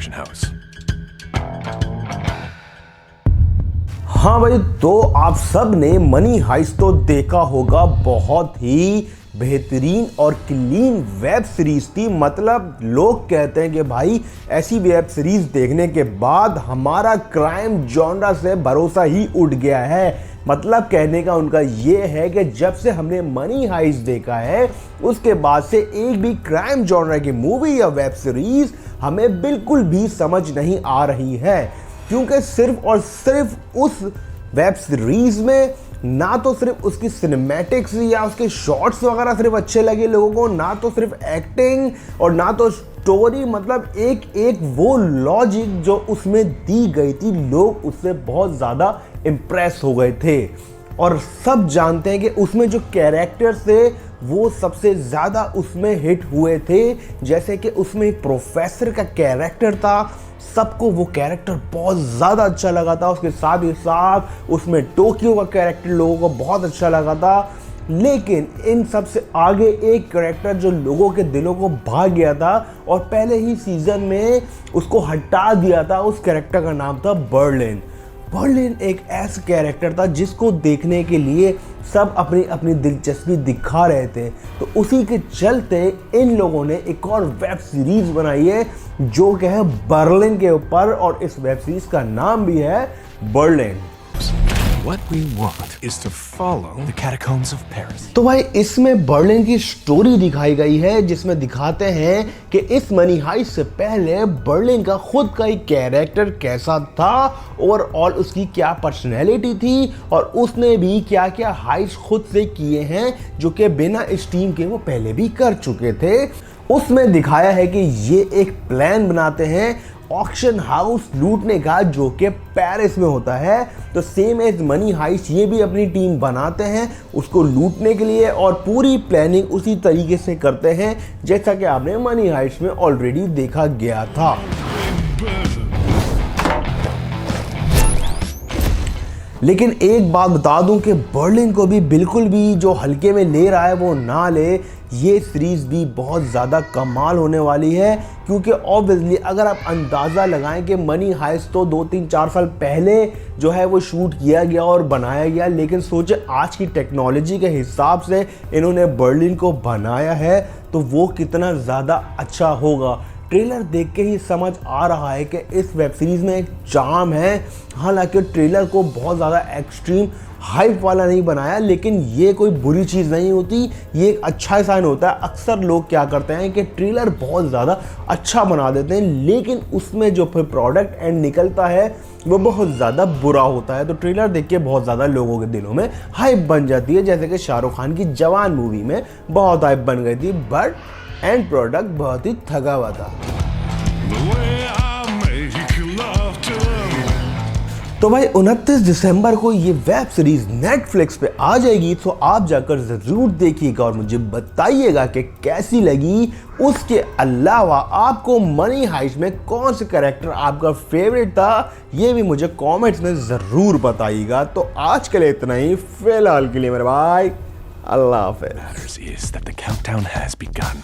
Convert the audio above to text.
auction house. हाँ भाई, तो आप सब ने मनी हाइस्ट तो देखा होगा। बहुत ही बेहतरीन और क्लीन वेब सीरीज थी। मतलब लोग कहते हैं कि भाई ऐसी वेब सीरीज देखने के बाद हमारा क्राइम जॉनरा से भरोसा ही उठ गया है। मतलब कहने का उनका ये है कि जब से हमने मनी हाइस्ट देखा है उसके बाद से एक भी क्राइम जॉनरा की मूवी या वेब सीरीज हमें बिल्कुल भी समझ नहीं आ रही है, क्योंकि सिर्फ और सिर्फ उस वेब सीरीज में ना तो सिर्फ उसकी सिनेमैटिक्स या उसके शॉट्स वगैरह सिर्फ अच्छे लगे लोगों को, ना तो सिर्फ एक्टिंग और ना तो स्टोरी। मतलब एक एक वो लॉजिक जो उसमें दी गई थी, लोग उससे बहुत ज़्यादा इम्प्रेस हो गए थे। और सब जानते हैं कि उसमें जो कैरेक्टर्स थे वो सबसे ज़्यादा उसमें हिट हुए थे। जैसे कि उसमें एक प्रोफेसर का कैरेक्टर था, सबको वो कैरेक्टर बहुत ज़्यादा अच्छा लगा था। उसके साथ ही साथ उसमें टोक्यो का कैरेक्टर लोगों को बहुत अच्छा लगा था। लेकिन इन सब से आगे एक कैरेक्टर जो लोगों के दिलों को भा गया था और पहले ही सीज़न में उसको हटा दिया था, उस कैरेक्टर का नाम था बर्लिन। बर्लिन एक ऐसा कैरेक्टर था जिसको देखने के लिए सब अपनी अपनी दिलचस्पी दिखा रहे थे। तो उसी के चलते इन लोगों ने एक और वेब सीरीज बनाई है जो कि है बर्लिन के ऊपर, और इस वेब सीरीज का नाम भी है Berlin. What we want is to follow the catacombs of Paris. तो भाई इसमें बर्लिन की स्टोरी दिखाई गई है, जिसमें दिखाते हैं कि इस मनी हाइस्ट से पहले बर्लिन का खुद का एक कैरेक्टर कैसा था, ओवरऑल उसकी क्या पर्सनैलिटी थी, और उसने भी क्या क्या हाइस्ट खुद से किए हैं जो कि बिना इस टीम के वो पहले भी कर चुके थे। उसमें दिखाया है कि ये एक प्लान बनाते हैं ऑक्शन हाउस लूटने का, जो कि पेरिस में होता है। तो सेम एज मनी हाइस्ट ये भी अपनी टीम बनाते हैं उसको लूटने के लिए, और पूरी प्लानिंग उसी तरीके से करते हैं जैसा कि आपने मनी हाइस्ट में ऑलरेडी देखा गया था। लेकिन एक बात बता दूं कि बर्लिन को भी बिल्कुल भी जो हल्के में ले रहा है वो ना ले। ये सीरीज भी बहुत ज़्यादा कमाल होने वाली है, क्योंकि ऑब्वियसली अगर आप अंदाज़ा लगाएं कि मनी हाइस्ट तो 2-3-4 साल पहले जो है वो शूट किया गया और बनाया गया, लेकिन सोचे आज की टेक्नोलॉजी के हिसाब से इन्होंने बर्लिन को बनाया है तो वो कितना ज़्यादा अच्छा होगा। ट्रेलर देख के ही समझ आ रहा है कि इस वेब सीरीज़ में एक चार्म है। हालांकि ट्रेलर को बहुत ज़्यादा एक्सट्रीम हाइप वाला नहीं बनाया, लेकिन ये कोई बुरी चीज़ नहीं होती, ये एक अच्छा साइन होता है। अक्सर लोग क्या करते हैं कि ट्रेलर बहुत ज़्यादा अच्छा बना देते हैं, लेकिन उसमें जो फिर प्रोडक्ट एंड निकलता है वो बहुत ज़्यादा बुरा होता है। तो ट्रेलर देख के बहुत ज़्यादा लोगों के दिलों में हाइप बन जाती है, जैसे कि शाहरुख खान की जवान मूवी में बहुत हाइप बन गई थी, बट एंड प्रोडक्ट बहुत ही थका हुआ था। तो भाई 29 दिसंबर को ये वेब सीरीज नेटफ्लिक्स पे आ जाएगी, तो आप जाकर ज़रूर देखिएगा और मुझे बताइएगा कि कैसी लगी। उसके अलावा आपको मनी हाइस्ट में कौन से कैरेक्टर आपका फेवरेट था, ये भी मुझे कमेंट्स में ज़रूर बताइएगा। तो आज के लिए इतना ही, फिलहाल के लिए मेरे भाई अल्लाह हाफ़िज़। Matters is that the countdown has begun.